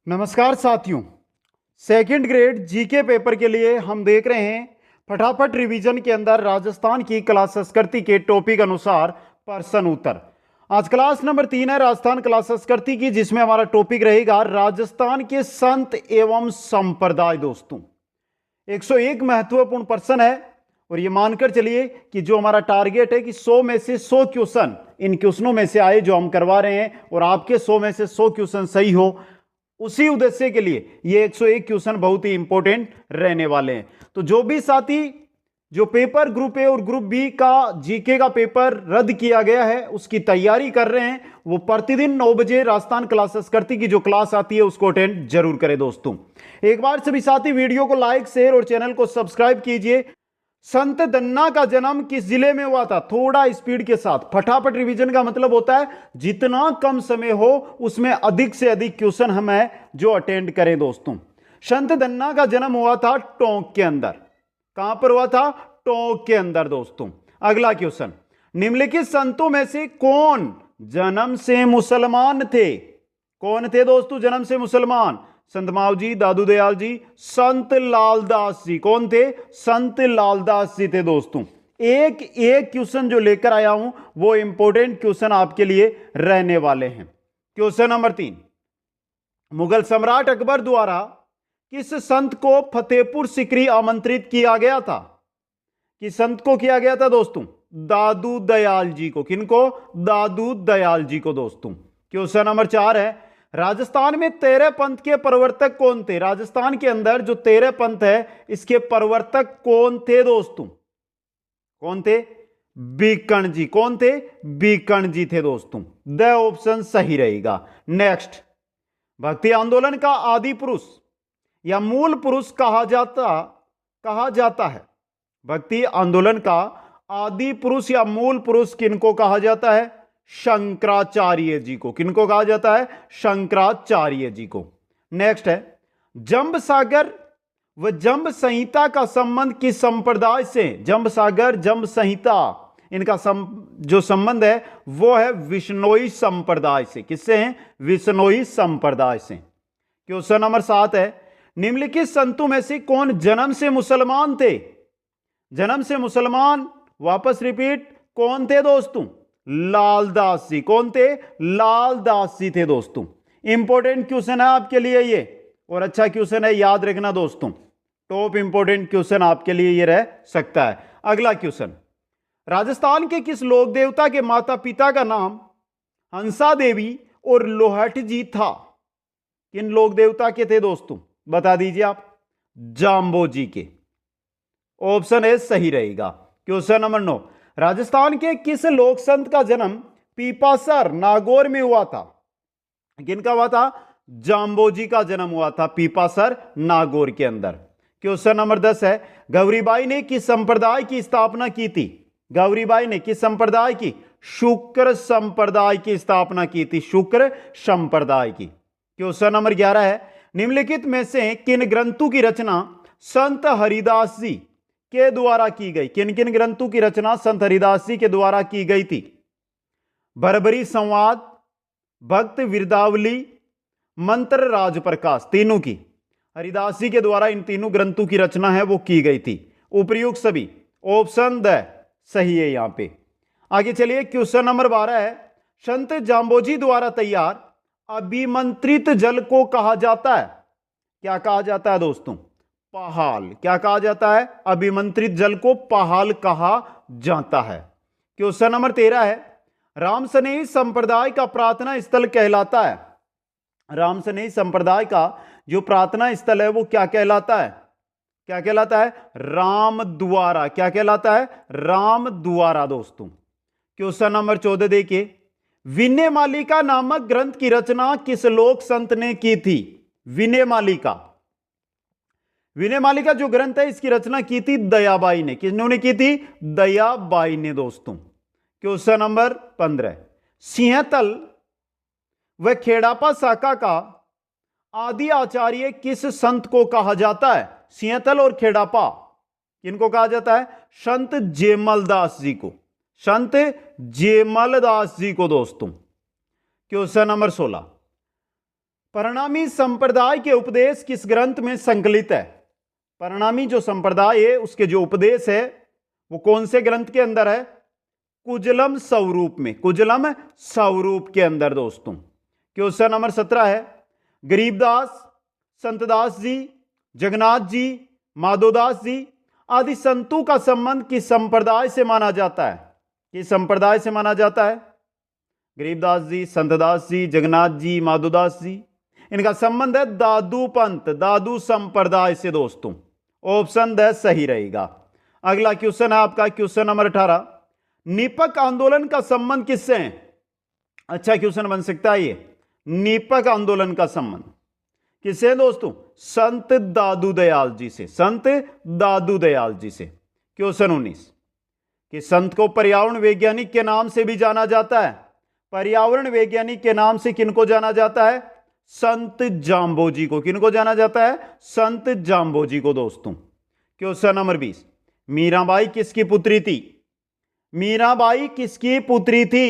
नमस्कार साथियों, second grade GK paper के लिए हम देख रहे हैं फटाफट रिवीजन के अंदर राजस्थान की कला संस्कृति के टॉपिक अनुसार प्रश्न उत्तर। आज क्लास नंबर 3 है राजस्थान कला संस्कृति की, जिसमें हमारा टॉपिक रहेगा राजस्थान के संत एवं संप्रदाय। दोस्तों 101 महत्वपूर्ण प्रश्न है और ये मानकर चलिए कि जो हमारा टारगेट है कि 100 में से 100 क्वेश्चन इन क्वेश्चनों में से आए जो हम करवा रहे हैं और आपके 100 में से 100 क्वेश्चन सही हो, उसी उद्देश्य के लिए ये 101 क्वेश्चन बहुत ही इंपॉर्टेंट रहने वाले हैं। तो जो भी साथी जो पेपर ग्रुप ए और ग्रुप बी का जीके का पेपर रद्द किया गया है उसकी तैयारी कर रहे हैं, वो प्रतिदिन 9 बजे राजस्थान कला संस्कृति की जो क्लास आती है उसको अटेंड जरूर करें। दोस्तों एक बार सभी साथी वीडियो को लाइक शेयर और चैनल को सब्सक्राइब कीजिए। संत दन्ना का जन्म किस जिले में हुआ था? थोड़ा स्पीड के साथ, फटाफट रिवीजन का मतलब होता है जितना कम समय हो उसमें अधिक से अधिक क्वेश्चन हमें जो अटेंड करें। दोस्तों संत दन्ना का जन्म हुआ था टोंक के अंदर। कहां पर हुआ था? टोंक के अंदर। दोस्तों अगला क्वेश्चन, निम्नलिखित संतों में से कौन जन्म से मुसलमान थे? कौन थे दोस्तों जन्म से मुसलमान? संत मावजी, दादू दयाल जी, संत लालदास जी। कौन थे? संत लालदास जी थे। दोस्तों एक एक क्वेश्चन जो लेकर आया हूं वो इंपॉर्टेंट क्वेश्चन आपके लिए रहने वाले हैं। क्वेश्चन नंबर 3, मुगल सम्राट अकबर द्वारा किस संत को फतेहपुर सीकरी आमंत्रित किया गया था? किस संत को किया गया था दोस्तों? दादू दयाल जी को। किनको? दादू दयाल जी को। दोस्तों क्वेश्चन नंबर 4 है, राजस्थान में 13 पंथ के प्रवर्तक कौन थे? राजस्थान के अंदर जो 13 पंथ है इसके प्रवर्तक कौन थे? दोस्तों कौन थे? बीकण जी। कौन थे? बीकण जी थे। दोस्तों द ऑप्शन सही रहेगा। नेक्स्ट, भक्ति आंदोलन का आदि पुरुष या मूल पुरुष कहा जाता है? भक्ति आंदोलन का आदि पुरुष या मूल पुरुष किनको कहा जाता है? शंकराचार्य जी को। किनको कहा जाता है? शंकराचार्य जी को। नेक्स्ट है, जंब सागर व जंब संहिता का संबंध किस संप्रदाय से? जंब सागर, जंब संहिता, इनका जो संबंध है वो है विश्नोई संप्रदाय से। किससे हैं? विश्नोई संप्रदाय से। क्वेश्चन नंबर 7 है, निम्नलिखित संतों में से कौन जन्म से मुसलमान थे? जन्म से मुसलमान, वापस रिपीट, कौन थे दोस्तों? लालदास जी। कौन थे? लालदास जी थे। दोस्तों इंपॉर्टेंट क्वेश्चन है आपके लिए ये और अच्छा क्वेश्चन है, याद रखना दोस्तों, टॉप इंपॉर्टेंट क्वेश्चन आपके लिए ये रह सकता है। अगला क्वेश्चन, राजस्थान के किस लोक देवता के माता पिता का नाम हंसा देवी और लोहट जी था? किन लोक देवता के थे दोस्तों? बता दीजिए आप। जाम्बो जी के। ऑप्शन ए सही रहेगा। क्वेश्चन नंबर 9, राजस्थान के किस लोक संत का जन्म पीपासर नागौर में हुआ था? किनका हुआ था? जाम्बो जी का जन्म हुआ था पीपासर नागौर के अंदर। क्वेश्चन नंबर 10 है, गौरीबाई ने किस संप्रदाय की स्थापना की थी? गौरीबाई ने किस संप्रदाय की? शुक्र संप्रदाय की स्थापना की थी। शुक्र संप्रदाय की। क्वेश्चन नंबर 11 है, निम्नलिखित में से किन ग्रंथों की रचना संत हरिदास जी के द्वारा की गई? किन किन ग्रंथों की रचना संत हरिदास जी के द्वारा की गई थी? बरबरी संवाद, भक्त विरदावली, मंत्र राजप्रकाश, तीनों की हरिदास जी के द्वारा इन तीनों ग्रंथों की रचना है वो की गई थी। उपयुक्त सभी। ऑप्शन द सही है यहां पे। आगे चलिए, क्वेश्चन नंबर 12 है, संत जाम्बोजी द्वारा तैयार अभिमंत्रित जल को कहा जाता है? क्या कहा जाता है दोस्तों? पाहाल। क्या कहा जाता है? अभिमंत्रित जल को पाहाल कहा जाता है। क्वेश्चन नंबर 13 है, रामसनेही संप्रदाय का प्रार्थना स्थल कहलाता है? रामसनेही संप्रदाय का जो प्रार्थना स्थल है वो क्या कहलाता है? क्या कहलाता है? राम द्वारा। क्या कहलाता है? राम द्वारा। दोस्तों क्वेश्चन नंबर 14 देखिए, विनय मालिका नामक ग्रंथ की रचना किस लोक संत ने की थी? विनय मालिका। विनय मालिका जो ग्रंथ है इसकी रचना की थी दयाबाई ने। किन्होंने की थी? दयाबाई ने। दोस्तों क्वेश्चन नंबर 15, सिंहतल व खेड़ापा शाखा का आदि आचार्य किस संत को कहा जाता है? सिंहतल और खेड़ापा किनको कहा जाता है? संत जेमलदास जी को। संत जेमलदास जी को। दोस्तों क्वेश्चन नंबर 16, परिणामी संप्रदाय के उपदेश किस ग्रंथ में संकलित है? परिणामी जो संप्रदाय है उसके जो उपदेश है वो कौन से ग्रंथ के अंदर है? कुजलम स्वरूप में, कुजलम स्वरूप के अंदर दोस्तों। क्वेश्चन नंबर 17 है, गरीबदास, संतदास जी, जगन्नाथ जी, माधोदास जी आदि संतों का संबंध किस संप्रदाय से माना जाता है? किस संप्रदाय से माना जाता है? गरीबदास जी, संतदास जी, जगन्नाथ जी, माधोदास जी, इनका संबंध है दादू पंथ, दादू संप्रदाय से दोस्तों। ऑप्शन द सही रहेगा। अगला क्वेश्चन है आपका क्वेश्चन नंबर 18, नीपक आंदोलन का संबंध किससे है? अच्छा क्वेश्चन बन सकता है ये। नीपक आंदोलन का संबंध किससे है दोस्तों? संत दादू दयाल जी से, संत दादू दयाल जी से। क्वेश्चन 19, कि संत को पर्यावरण वैज्ञानिक के नाम से भी जाना जाता है। पर्यावरण वैज्ञानिक के नाम से किनको जाना जाता है? संत जाम्बोजी को। किनको जाना जाता है? संत जाम्बोजी को दोस्तों। क्वेश्चन नंबर 20, मीराबाई किसकी पुत्री थी? मीराबाई किसकी पुत्री थी?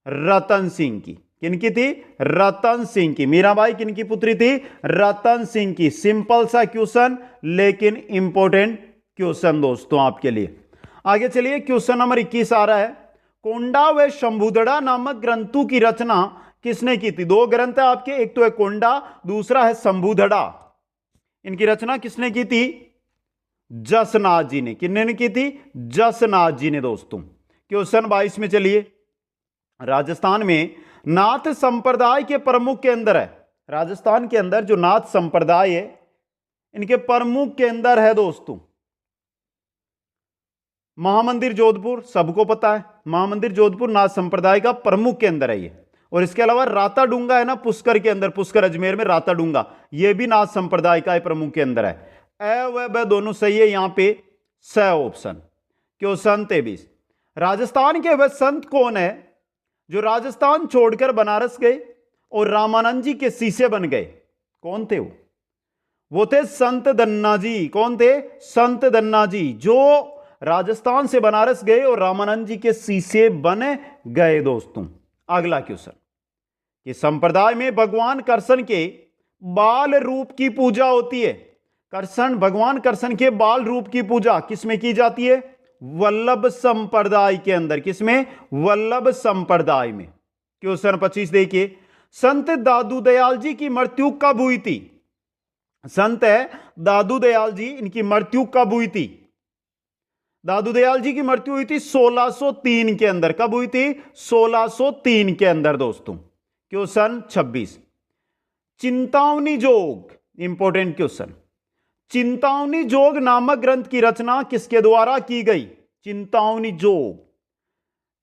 रतन सिंह की। किनकी थी? रतन सिंह की। मीराबाई किनकी पुत्री थी? रतन सिंह की। सिंपल सा क्वेश्चन लेकिन इंपॉर्टेंट क्वेश्चन दोस्तों आपके लिए। आगे चलिए क्वेश्चन नंबर 21 आ रहा है, कोंडा व शंभुदड़ा नामक ग्रंथों की रचना किसने की थी? दो ग्रंथ है आपके, एक तो है कोंडा, दूसरा है शंभुदड़ा। इनकी रचना किसने की थी? जसनाथ जी ने। किसने की थी? जसनाथ जी ने दोस्तों। क्वेश्चन 22 में चलिए, राजस्थान में नाथ संप्रदाय के प्रमुख के अंदर है, राजस्थान के अंदर जो नाथ संप्रदाय है इनके प्रमुख के अंदर है दोस्तों महामंदिर जोधपुर। सबको पता है महामंदिर जोधपुर नाथ संप्रदाय का प्रमुख के अंदर है ये। और इसके अलावा राताडूंगा है ना पुष्कर के अंदर, पुष्कर अजमेर में राताडूंगा, ये भी नाथ संप्रदाय का प्रमुख के अंदर है। ए व ब दोनों सही है यहां पे स ऑप्शन। क्वेश्चन 23, राजस्थान के वह संत कौन है जो राजस्थान छोड़कर बनारस गए और रामानंद जी के शिष्य बन गए? कौन थे वो थे संत दन्ना जी। कौन थे? संत दन्ना जी, जो राजस्थान से बनारस गए और रामानंद जी के शिष्य बन गए दोस्तों। अगला क्वेश्चन, कि संप्रदाय में भगवान कृष्ण के बाल रूप की पूजा होती है। कृष्ण, भगवान कृष्ण के बाल रूप की पूजा किसमें की जाती है? वल्लभ संप्रदाय के अंदर। किसमें? वल्लभ संप्रदाय में। क्वेश्चन 25 देखिए, संत दादू दयाल जी की मृत्यु कब हुई थी? संत है दादू दयाल जी, इनकी मृत्यु कब हुई थी? दादू दयाल जी की मृत्यु हुई थी 1603 के अंदर। कब हुई थी? 1603 के अंदर दोस्तों। क्वेश्चन 26, चिंतावनी जोग, इंपॉर्टेंट क्वेश्चन, चिंतावनी जोग नामक ग्रंथ की रचना किसके द्वारा की गई? चिंतावनी जोग,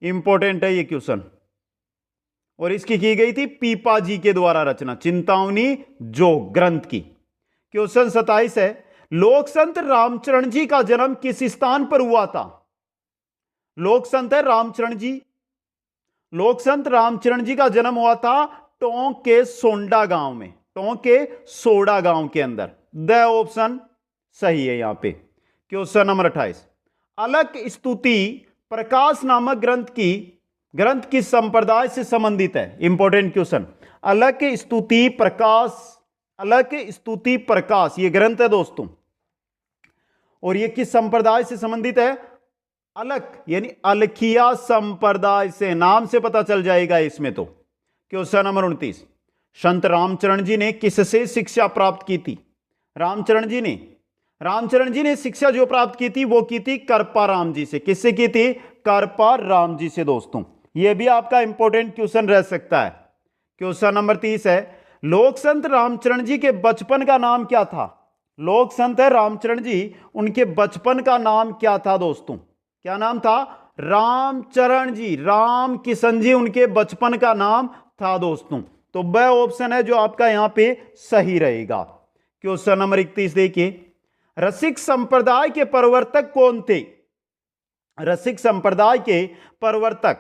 इंपॉर्टेंट है ये क्वेश्चन, और इसकी की गई थी पीपा जी के द्वारा रचना, चिंतावनी जोग ग्रंथ की। क्वेश्चन 27 है, लोक संत रामचरण जी का जन्म किस स्थान पर हुआ था? लोक संत है रामचरण जी, लोक संत रामचरण जी का जन्म हुआ था टोंक के सोंडा गांव में, टोंक के सोडा गांव के अंदर। द ऑप्शन सही है यहां पे। क्वेश्चन नंबर 28, अलक स्तुति प्रकाश नामक ग्रंथ किस संप्रदाय से संबंधित है? इंपॉर्टेंट क्वेश्चन, अलक स्तुति प्रकाश, अलक स्तुति प्रकाश ये ग्रंथ है दोस्तों, और ये किस संप्रदाय से संबंधित है? अलक यानी अलखिया संप्रदाय से, नाम से पता चल जाएगा इसमें तो। क्वेश्चन नंबर 29, संत रामचरण जी ने किससे शिक्षा प्राप्त की थी? रामचरण जी ने शिक्षा जो प्राप्त की थी वो की थी करपा राम जी से। किससे की थी? करपा राम जी से दोस्तों। यह भी आपका इंपॉर्टेंट क्वेश्चन रह सकता है। क्वेश्चन नंबर 30 है, लोक संत रामचरण जी के बचपन का नाम क्या था? लोक संत है रामचरण जी, उनके बचपन का नाम क्या था दोस्तों? क्या नाम था? रामचरण जी, राम किशन जी उनके बचपन का नाम था दोस्तों। तो ब ऑप्शन है जो आपका यहां पे सही रहेगा। क्वेश्चन नंबर 31 देखिए, रसिक संप्रदाय के प्रवर्तक कौन थे? रसिक संप्रदाय के प्रवर्तक,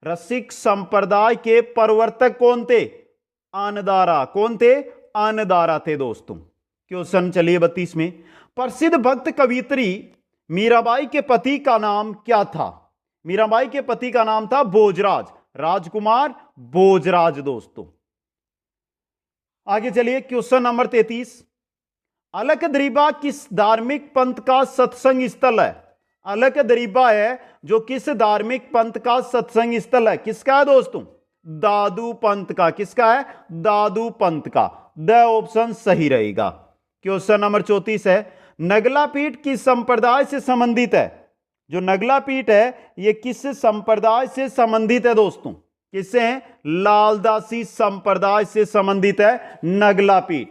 रसिक संप्रदाय के प्रवर्तक कौन थे? आनदारा। कौन थे? आनदारा थे दोस्तों। क्वेश्चन चलिए 32 में, प्रसिद्ध भक्त कवियत्री मीराबाई के पति का नाम क्या था? मीराबाई के पति का नाम था भोजराज, राजकुमार भोजराज दोस्तों। आगे चलिए क्वेश्चन नंबर 33। अलकदरीबा किस धार्मिक पंथ का सत्संग स्थल है? अलकदरीबा है जो किस धार्मिक पंथ का सत्संग स्थल है? किसका है दोस्तों? दादू पंथ का। किसका है? दादू पंथ का। द ऑप्शन सही रहेगा। क्वेश्चन नंबर 34 है, नगला पीठ किस संप्रदाय से संबंधित है? जो नगला पीठ है यह किस संप्रदाय से संबंधित है दोस्तों? किससे है? लालदासी संप्रदाय से संबंधित है नगला पीठ।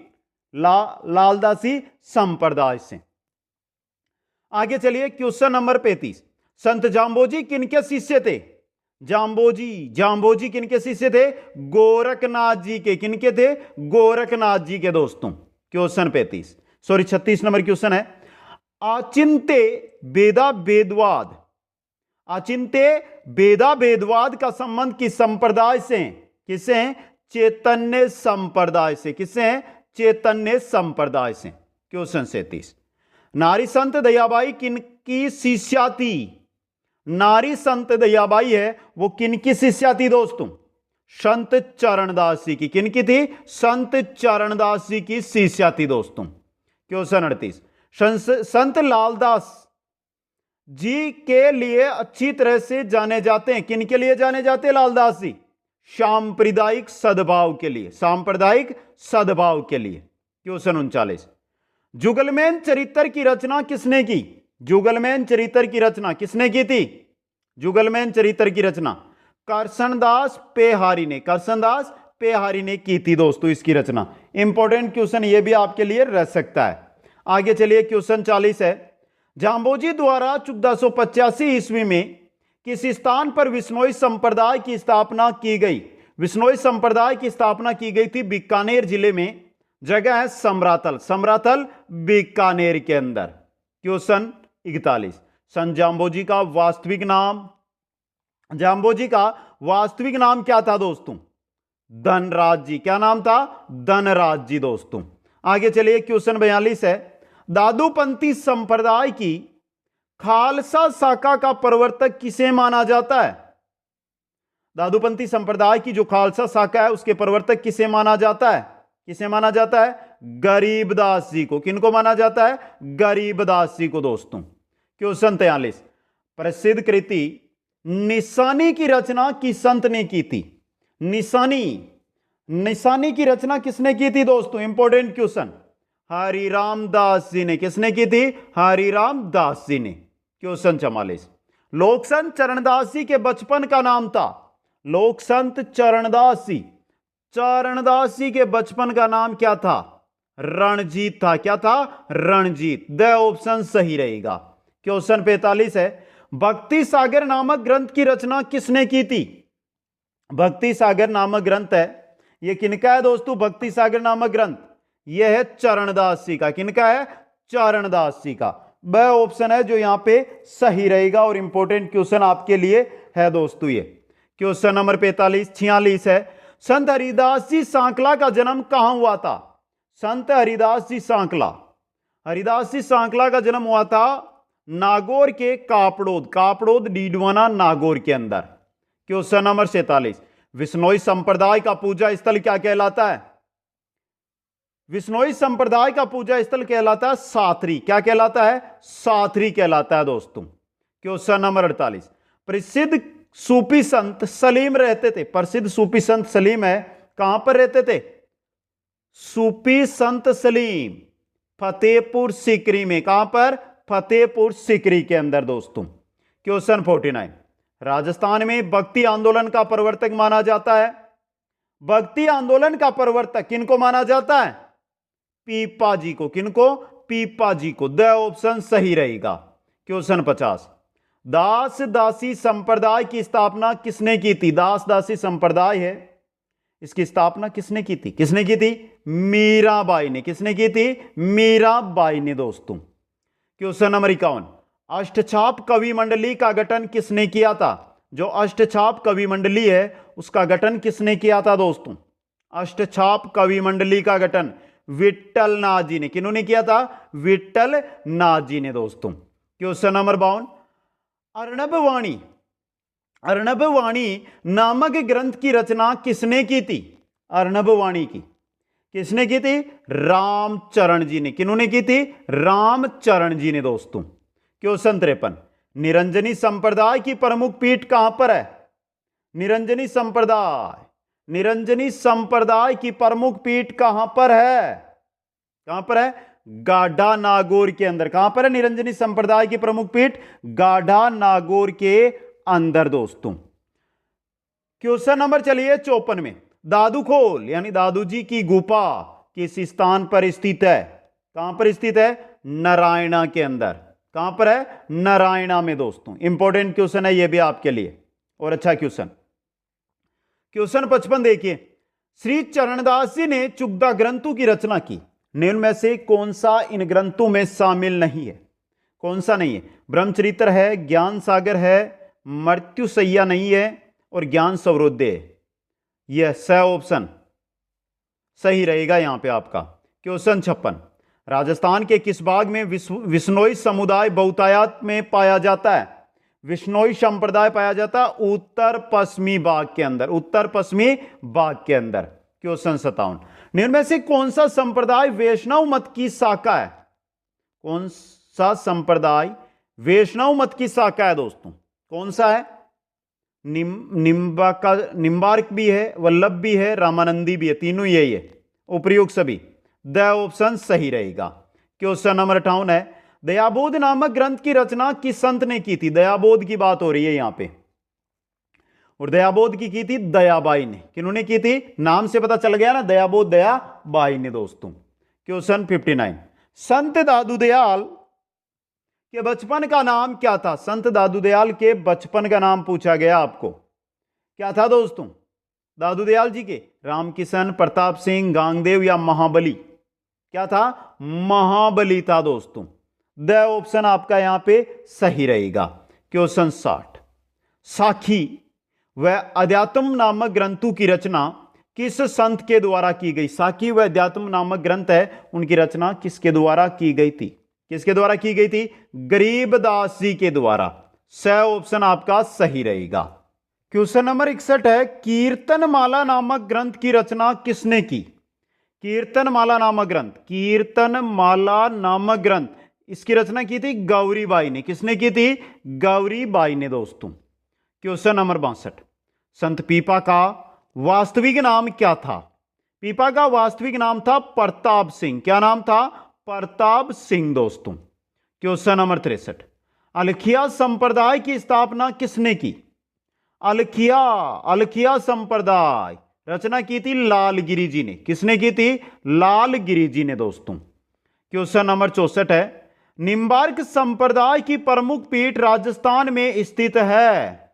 लालदासी संप्रदाय से। आगे चलिए क्वेश्चन नंबर 35। संत जाम्बोजी किनके शिष्य थे? जाम्बोजी किनके शिष्य थे? गोरखनाथ जी के। किनके थे? गोरखनाथ जी के दोस्तों। क्वेश्चन 36 नंबर क्वेश्चन है, आचिन्त्य वेदा वेदवाद का संबंध किस संप्रदाय से है? किससे है? चैतन्य संप्रदाय से। किससे है? चैतन्य संप्रदाय से। क्वेश्चन 37, नारी संत दयाबाई किनकी शिष्या थी? नारी संत दयाबाई है वो किनकी शिष्या थी दोस्तों? संत चरणदास जी की। किनकी थी? संत चरणदास जी की शिष्या थी दोस्तों। क्वेश्चन 38, संत लालदास जी के लिए अच्छी तरह से जाने जाते हैं। किनके लिए जाने जाते हैं लालदास जी? सांप्रदायिक सद्भाव के लिए। सांप्रदायिक सद्भाव के लिए। क्वेश्चन 39, जुगलमैन चरित्र की रचना किसने की? जुगलमैन चरित्र की रचना किसने की थी? जुगलमैन चरित्र की रचना करसनदास पेहारी ने। करसनदास पेहारी ने की थी दोस्तों इसकी रचना। इंपॉर्टेंट क्वेश्चन ये भी आपके लिए रह सकता है। आगे चलिए क्वेश्चन 40 है, जाम्बोजी द्वारा 1485 ईस्वी में किस स्थान पर विश्नोई संप्रदाय की स्थापना की गई? विश्नोई संप्रदाय की स्थापना की गई थी बीकानेर जिले में। जगह है समरातल। समरातल बीकानेर के अंदर। क्वेश्चन 41, संत जाम्बोजी का वास्तविक नाम? जाम्बोजी का वास्तविक नाम क्या था दोस्तों? धनराज जी। क्या नाम था? धनराज जी दोस्तों। आगे चलिए क्वेश्चन 42 है, दादूपंथी संप्रदाय की खालसा शाखा का प्रवर्तक किसे माना जाता है? दादूपंथी संप्रदाय की जो खालसा शाखा है उसके प्रवर्तक किसे माना जाता है? किसे माना जाता है? गरीबदास जी को। किनको माना जाता है? गरीबदास जी को दोस्तों। क्वेश्चन 43, प्रसिद्ध कृति निशानी की रचना किस संत ने की थी? निशानी की रचना किसने की थी दोस्तों? Important question. हरिराम दास जी ने। किसने की थी? हरिराम दास जी ने। क्वेश्चन 44, लोक संत चरणदास जी के बचपन का नाम था? लोक संत चरणदास जी। चरणदास जी के बचपन का नाम क्या था? रणजीत था। क्या था? रणजीत। द ऑप्शन सही रहेगा। क्वेश्चन 45 है, भक्ति सागर नामक ग्रंथ की रचना किसने की थी? भक्ति सागर नामक ग्रंथ है, यह किनका है दोस्तों? भक्ति सागर नामक ग्रंथ यह है चरणदास जी का। किनका है? चरणदास जी का। ब ऑप्शन है जो यहां पे सही रहेगा और इंपॉर्टेंट क्वेश्चन आपके लिए है दोस्तों ये। क्वेश्चन नंबर 46 है, संत हरिदास जी सांकला का जन्म कहां हुआ था? संत हरिदास जी सांकला। हरिदास जी सांकला का जन्म हुआ था नागौर के कापड़ोद डीडवाना नागौर के अंदर। क्वेश्चन नंबर 47, विश्नोई संप्रदाय का पूजा स्थल क्या कहलाता है? विश्नोई संप्रदाय का पूजा स्थल कहलाता है साथरी। क्या कहलाता है? साथरी कहलाता है दोस्तों। क्वेश्चन नंबर 48, प्रसिद्ध सूफी संत सलीम रहते थे। प्रसिद्ध सूफी संत सलीम है, कहां पर रहते थे? सूफी संत सलीम फतेहपुर सीकरी में। कहां पर? फतेहपुर सीकरी के अंदर दोस्तों। क्वेश्चन 49, राजस्थान में भक्ति आंदोलन का प्रवर्तक माना जाता है? भक्ति आंदोलन का प्रवर्तक किनको माना जाता है? पीपा जी को। किनको? पीपा जी को। द ऑप्शन सही रहेगा। क्वेश्चन 50, दास दासी संप्रदाय की स्थापना किसने की थी? दास दासी संप्रदाय है, इसकी स्थापना किसने की थी? किसने की थी? मीराबाई ने। किसने की थी? मीराबाई ने दोस्तों। क्वेश्चन नंबर 51, अष्टछाप कवि मंडली का गठन किसने किया था? जो अष्टछाप कवि मंडली है उसका गठन किसने किया था दोस्तों? अष्टछाप कवि मंडली का गठन विट्ठल नाथ जी ने। किन्होंने किया था? विट्ठल नाथ जी ने दोस्तों। क्वेश्चन नंबर 52, अर्णबवाणी नामक ग्रंथ की रचना किसने की थी? अर्णबवाणी की। किसने की थी? रामचरण जी ने। किन्होंने की थी? रामचरण जी ने दोस्तों। क्वेश्चन 53, निरंजनी संप्रदाय की प्रमुख पीठ कहां पर है? निरंजनी संप्रदाय की प्रमुख पीठ कहां पर है? कहां पर है? गाढ़ा नागौर के अंदर। कहां पर है निरंजनी संप्रदाय की प्रमुख पीठ? गाढ़ा नागौर के अंदर दोस्तों। क्वेश्चन नंबर चलिए 54 में, दादूखोल यानी दादू जी की गुफा किस स्थान पर स्थित है? कहां पर स्थित है? नारायणा के अंदर। कहां पर है? नारायणा में दोस्तों। इंपॉर्टेंट क्वेश्चन है यह भी आपके लिए और अच्छा क्वेश्चन। क्वेश्चन 55 देखिए, श्री चरणदास जी ने चुगदा ग्रंथों की रचना की, निम्न में से कौन सा इन ग्रंथों में शामिल नहीं है? कौन सा नहीं है? ब्रह्मचरित्र है, ज्ञान सागर है, मृत्युशैया नहीं है और ज्ञान सौरोदय है। यह स ऑप्शन सही रहेगा यहां पे आपका। क्वेश्चन 56, राजस्थान के किस भाग में विश्नोई समुदाय बहुतायत में पाया जाता है? विश्नोई संप्रदाय पाया जाता है उत्तर पश्चिमी भाग के अंदर। उत्तर पश्चिमी भाग के अंदर। क्वेश्चन 57, निम्न में से कौन सा संप्रदाय वैष्णव मत की शाखा है? कौन सा संप्रदाय वैष्णव मत की शाखा है दोस्तों? कौन सा है? निम्बार्क भी है, वल्लभ भी है, रामानंदी भी है, तीनों यही है। उपयुक्त सभी द ऑप्शन सही रहेगा। क्वेश्चन नंबर 58 है, दयाबोध नामक ग्रंथ की रचना किस संत ने की थी? दयाबोध की बात हो रही है यहां पे, और दयाबोध की थी दयाबाई ने। किन्होंने की थी? नाम से पता चल गया ना, दयाबोध दयाबाई ने दोस्तों। क्वेश्चन 59, संत दादूदयाल के बचपन का नाम क्या था? संत दादूदयाल के बचपन का नाम पूछा गया आपको, क्या था दोस्तों? दादूदयाल जी के रामकिशन, प्रताप सिंह, गांगदेव या महाबली? क्या था? महाबली था दोस्तों। द ऑप्शन आपका यहां पे सही रहेगा। क्वेश्चन 60, साखी व अध्यात्म नामक ग्रंथों की रचना किस संत के द्वारा की गई? साखी व अध्यात्म नामक ग्रंथ है, उनकी रचना किसके द्वारा की गई थी? किसके द्वारा की गई थी? गरीबदास जी के द्वारा। स ऑप्शन आपका सही रहेगा। क्वेश्चन नंबर 61 है, कीर्तनमाला नामक ग्रंथ की रचना किसने की? कीर्तनमाला नामक ग्रंथ, कीर्तनमाला नामक ग्रंथ, इसकी रचना की थी गौरीबाई ने। किसने की थी? गौरीबाई ने दोस्तों। क्वेश्चन नंबर 62, संत पीपा का वास्तविक नाम क्या था? पीपा का वास्तविक नाम था प्रताप सिंह। क्या नाम था? प्रताप सिंह दोस्तों। क्वेश्चन नंबर 63, अलखिया संप्रदाय की स्थापना किसने की? अलखिया संप्रदाय रचना की थी लालगिरी जी ने। किसने की थी? लालगिरी जी ने दोस्तों। क्वेश्चन नंबर 64 है, निम्बार्क संप्रदाय की प्रमुख पीठ राजस्थान में स्थित है।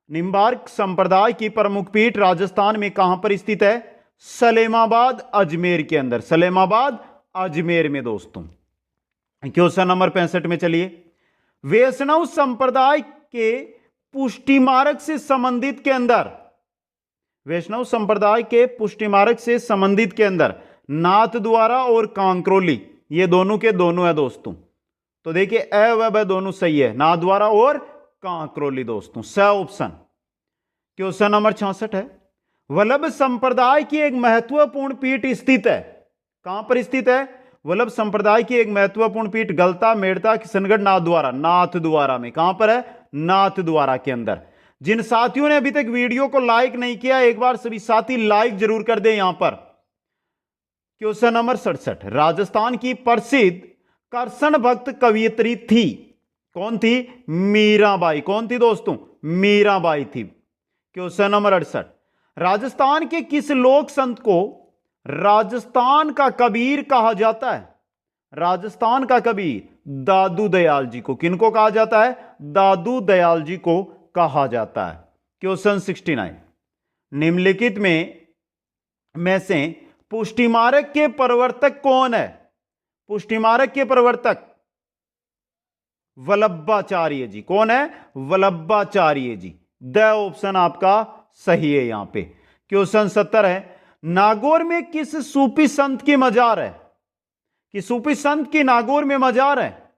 निम्बार्क संप्रदाय की प्रमुख पीठ राजस्थान में कहां पर स्थित है? सलेमाबाद अजमेर के अंदर। सलेमाबाद अजमेर में दोस्तों। क्वेश्चन नंबर 65 में चलिए, वैष्णव संप्रदाय के पुष्टि मार्ग से संबंधित के अंदर, वैष्णव संप्रदाय के पुष्टि मार्ग से संबंधित के अंदर नाथ द्वारा और कांकरोली, ये दोनों के दोनों है दोस्तों। तो देखिए अ व ब दोनों सही है, नाथ द्वारा और कांकरोली दोस्तों। स ऑप्शन। क्वेश्चन नंबर 66 है, वल्लभ संप्रदाय की एक महत्वपूर्ण पीठ स्थित है। कहां पर स्थित है? वल्लभ संप्रदाय की एक महत्वपूर्ण पीठ गलता, मेड़ता, किशनगढ़, नाथ द्वारा। नाथ द्वारा में। कहां पर है? नाथ द्वारा के अंदर। जिन साथियों ने अभी तक वीडियो को लाइक नहीं किया, एक बार सभी साथी लाइक जरूर कर दें यहां पर। क्वेश्चन नंबर 67, राजस्थान की प्रसिद्ध कृष्ण भक्त कवियत्री थी। कौन थी? मीराबाई। कौन थी दोस्तों? मीराबाई थी। क्वेश्चन नंबर 68, राजस्थान के किस लोक संत को राजस्थान का कबीर कहा जाता है? राजस्थान का कबीर दादू दयाल जी को। किनको कहा जाता है? दादू दयाल जी को कहा जाता है। क्वेश्चन 69, निम्नलिखित में से पुष्टि मार्ग के प्रवर्तक कौन है? पुष्टि मार्ग के प्रवर्तक वल्लभाचार्य जी। कौन है? वल्लभाचार्य जी। द ऑप्शन आपका सही है यहां पे। क्वेश्चन 70 है, नागौर में किस सूफी संत की मजार है? कि सूफी संत की नागौर में मजार है?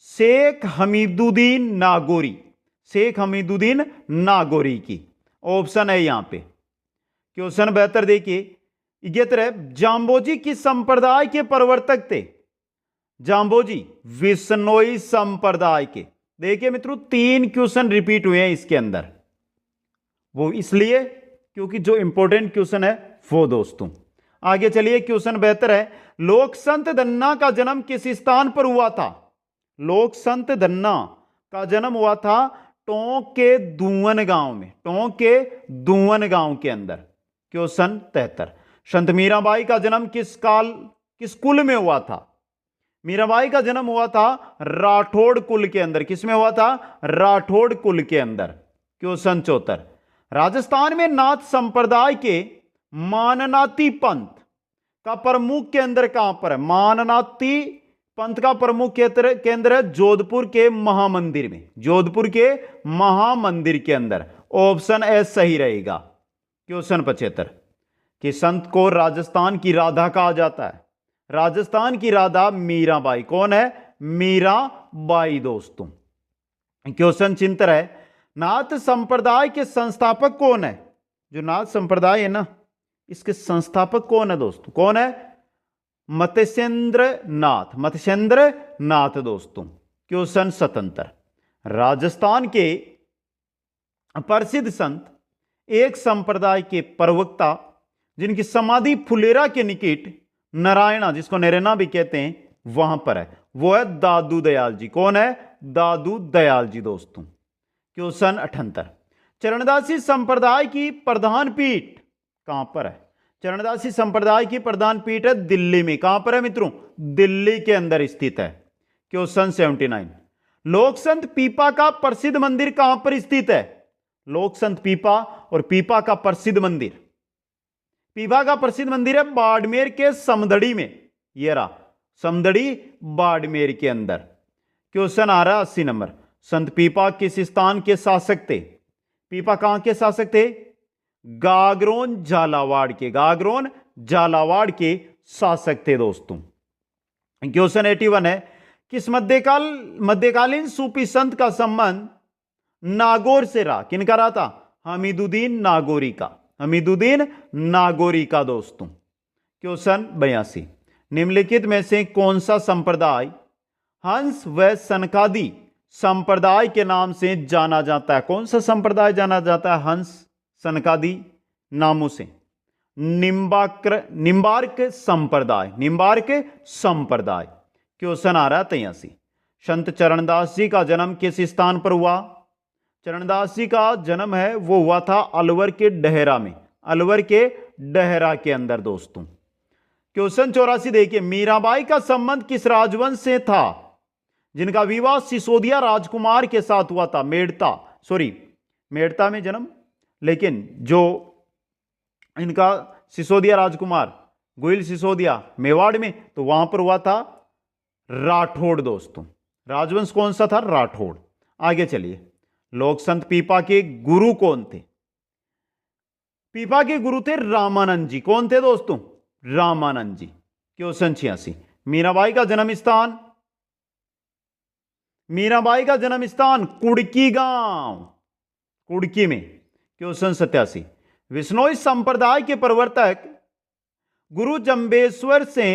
शेख हमीदुद्दीन नागौरी। शेख हमीदुद्दीन नागौरी की ऑप्शन है यहां पे। क्वेश्चन 72 देखिए, ये तरह जाम्बोजी किस संप्रदाय के प्रवर्तक थे? जाम्बोजी विश्नोई संप्रदाय के। देखिए मित्रों, 3 क्वेश्चन रिपीट हुए हैं इसके अंदर, वो इसलिए क्योंकि जो इंपॉर्टेंट क्वेश्चन है वो दोस्तों। आगे चलिए, क्वेश्चन बेहतर है। लोक संत धन्ना का जन्म किस स्थान पर हुआ था? लोक संत धन्ना का जन्म हुआ था टोंक के दुवन गांव में, टोंक के दुवन गांव के अंदर। क्वेश्चन 73, संत मीराबाई का जन्म किस कुल में हुआ था? मीराबाई का जन्म हुआ था राठौड़ कुल के अंदर। किसमें हुआ था? राठौड़ कुल के अंदर। क्वेश्चन 74, राजस्थान में नाथ संप्रदाय के माननाती पंथ का प्रमुख केंद्र कहां पर है? माननाती पंथ का प्रमुख केंद्र है जोधपुर के महामंदिर में, जोधपुर के महामंदिर के अंदर। ऑप्शन ए सही रहेगा। क्वेश्चन 75, कि संत को राजस्थान की राधा कहा जाता है? राजस्थान की राधा मीराबाई। कौन है? मीराबाई दोस्तों। क्वेश्चन 76 है, नाथ संप्रदाय के संस्थापक कौन है? जो नाथ संप्रदाय है ना, इसके संस्थापक कौन है दोस्तों? कौन है? मत्स्येंद्र नाथ, मत्स्येंद्र नाथ दोस्तों। क्वेश्चन 77, राजस्थान के प्रसिद्ध संत एक संप्रदाय के प्रवक्ता जिनकी समाधि फुलेरा के निकट नारायणा, जिसको नरेना भी कहते हैं, वहां पर है, वो है दादू दयाल जी। कौन है? दादू दयाल जी दोस्तों। क्वेश्चन 78, चरणदासी संप्रदाय की प्रधान पीठ कहां पर है? चरणदासी संप्रदाय की प्रधान पीठ है दिल्ली में। कहां पर है मित्रों? दिल्ली के अंदर स्थित है। क्वेश्चन 79, लोक संत पीपा का प्रसिद्ध मंदिर कहां पर स्थित है? लोक संत पीपा और पीपा का प्रसिद्ध मंदिर, पीपा का प्रसिद्ध मंदिर है बाड़मेर के समदड़ी में। ये रहा समदड़ी, बाड़मेर के अंदर। क्वेश्चन आ रहा 80 नंबर, संत पीपा किस स्थान के शासक थे? पीपा कहां के शासक थे? गागरोन झालावाड़ के, गागरोन झालावाड़ के शासक थे दोस्तों। क्वेश्चन 81 है, किस मध्यकालीन सूफी संत का संबंध नागौर से रहा? किनका रहा था? हमीदुद्दीन नागौरी का, हमीदुद्दीन नागौरी का दोस्तों। क्वेश्चन 82, निम्नलिखित में से कौन सा संप्रदाय हंस व सनकादि संप्रदाय के नाम से जाना जाता है? कौन सा संप्रदाय जाना जाता है हंस सनकादि नामों से? निम्बार्क संप्रदाय, निम्बार्क संप्रदाय। क्वेश्चन आ रहा है 83, संत चरणदास जी का जन्म किस स्थान पर हुआ? चरणदास जी का जन्म है वो हुआ था अलवर के डहरा में, अलवर के डहरा के अंदर दोस्तों। क्वेश्चन 84 देखिए, मीराबाई का संबंध किस राजवंश से था जिनका विवाह सिसोदिया राजकुमार के साथ हुआ था? मेड़ता में जन्म, लेकिन जो इनका सिसोदिया राजकुमार, गोइल सिसोदिया मेवाड़ में, तो वहां पर हुआ था राठौड़ दोस्तों। राजवंश कौन सा था? राठौड़। आगे चलिए, लोक संत पीपा के गुरु कौन थे? पीपा के गुरु थे रामानंद जी। कौन थे दोस्तों? रामानंद जी। क्वेश्चन 86, मीराबाई का जन्म स्थान? मीराबाई का जन्म स्थान कुड़की गांव, कुड़की में। क्वेश्चन 87, विश्नोई संप्रदाय के प्रवर्तक गुरु जंबेश्वर से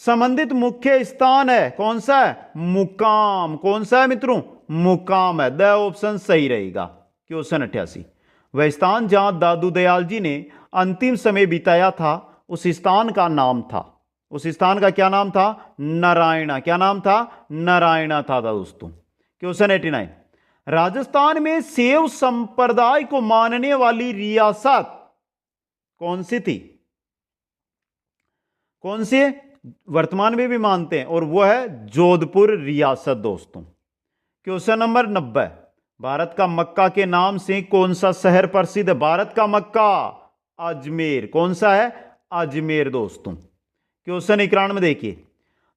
संबंधित मुख्य स्थान है कौन सा है? मुकाम। कौन सा है मित्रों? मुकाम है। द ऑप्शन सही रहेगा। क्वेश्चन 88, वह स्थान जहां दादू दयाल जी ने अंतिम समय बिताया था उस स्थान का नाम था, उस स्थान का क्या नाम था? नारायणा। क्या नाम था? नारायणा था दोस्तों। क्वेश्चन 89, राजस्थान में सेव संप्रदाय को मानने वाली रियासत कौन सी थी? कौन सी? वर्तमान में भी मानते हैं, और वो है जोधपुर रियासत दोस्तों। क्वेश्चन नंबर 90, भारत का मक्का के नाम से कौन सा शहर प्रसिद्ध है? भारत का मक्का अजमेर। कौन सा है? अजमेर दोस्तों। क्वेश्चन 91 देखिए,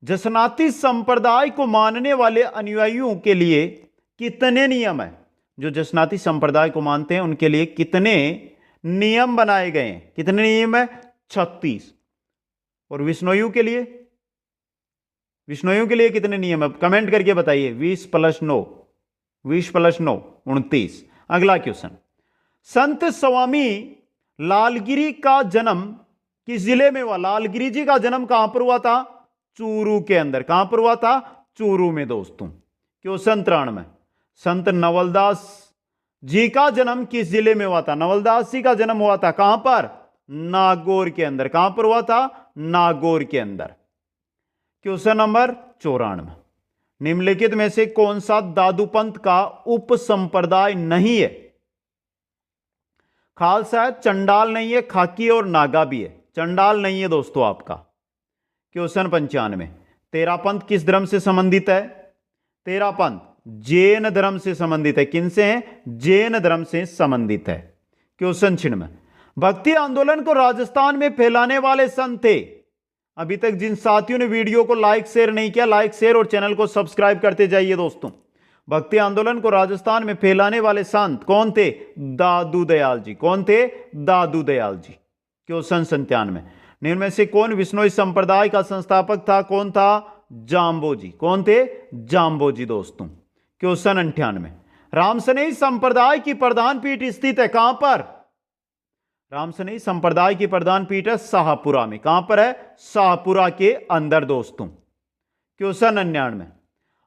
जसनाती संप्रदाय को मानने वाले अनुयायियों के लिए कितने नियम है? जो जसनाती संप्रदाय को मानते हैं उनके लिए कितने नियम बनाए गए हैं? कितने नियम है? 36। और विष्णुयु के लिए? विष्णुयु के लिए कितने नियम है? कमेंट करके बताइए। 20 + 9, 20 + 9 29। अगला क्वेश्चन, संत स्वामी लालगिरी का जन्म किस जिले में हुआ? लालगिरी जी का जन्म कहां पर हुआ था? चूरू के अंदर। कहां पर हुआ था? चूरू में दोस्तों। क्वेश्चन 93, संत नवलदास जी का जन्म किस जिले में हुआ था? नवलदास जी का जन्म हुआ था कहां पर? नागौर के अंदर। कहां पर हुआ था? नागौर के अंदर। क्वेश्चन नंबर 94, निम्नलिखित में से कौन सा दादूपंथ का उप संप्रदाय नहीं है? खालसा है, चंडाल नहीं है, खाकी और नागा भी है। चंडाल नहीं है दोस्तों आपका। क्वेश्चन 95, तेरापंथ किस धर्म से संबंधित है? तेरापंथ जैन धर्म से संबंधित है। किन से है? जैन धर्म से संबंधित है। क्वेश्चन 96, भक्ति आंदोलन को राजस्थान में फैलाने वाले संत थे। अभी तक जिन साथियों ने वीडियो को लाइक शेयर नहीं किया, लाइक शेयर और चैनल को सब्सक्राइब करते जाइए दोस्तों। भक्ति आंदोलन को राजस्थान में फैलाने वाले संत कौन थे? दादू दयाल जी। कौन थे? दादू दयाल जी। क्वेश्चन 97, निम्न में से कौन विश्नोई संप्रदाय का संस्थापक था? कौन था? जाम्बो जी। कौन थे? जाम्बो जी दोस्तों। क्वेश्चन 98, रामसनेही संप्रदाय की प्रधान पीठ स्थित है कहां पर? रामसनेही संप्रदाय की प्रधान पीठ है शाहपुरा में। कहां पर है? शाहपुरा के अंदर दोस्तों। क्वेश्चन 99,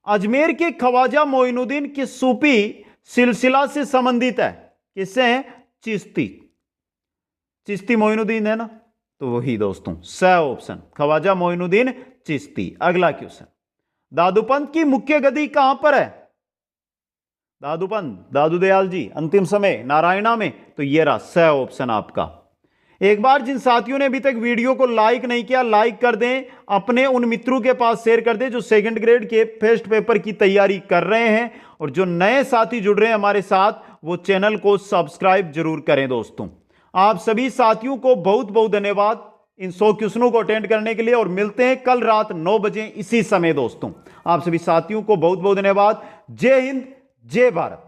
अजमेर के ख्वाजा मोइनुद्दीन किस सूफी सिलसिला से संबंधित है? किससे है? चिश्ती। चिश्ती मोइनुद्दीन है ना, तो वही दोस्तों। स ऑप्शन, ख्वाजा मोइनुद्दीन चिश्ती। अगला क्वेश्चन, दादूपंथ की मुख्य गद्दी कहां पर है? दादूपंथ दादू दयाल जी अंतिम समय नारायणा में, तो ये रहा स ऑप्शन आपका। एक बार जिन साथियों ने अभी तक वीडियो को लाइक नहीं किया, लाइक कर दें, अपने उन मित्रों के पास शेयर कर दें जो सेकंड ग्रेड के फर्स्ट पेपर की तैयारी कर रहे हैं, और जो नए साथी जुड़ रहे हैं हमारे साथ, वो चैनल को सब्सक्राइब जरूर करें दोस्तों। आप सभी साथियों को बहुत बहुत धन्यवाद इन 100 क्वेश्चनों को अटेंड करने के लिए, और मिलते हैं कल रात 9 बजे इसी समय दोस्तों। आप सभी साथियों को बहुत बहुत धन्यवाद। जय हिंद, जय भारत।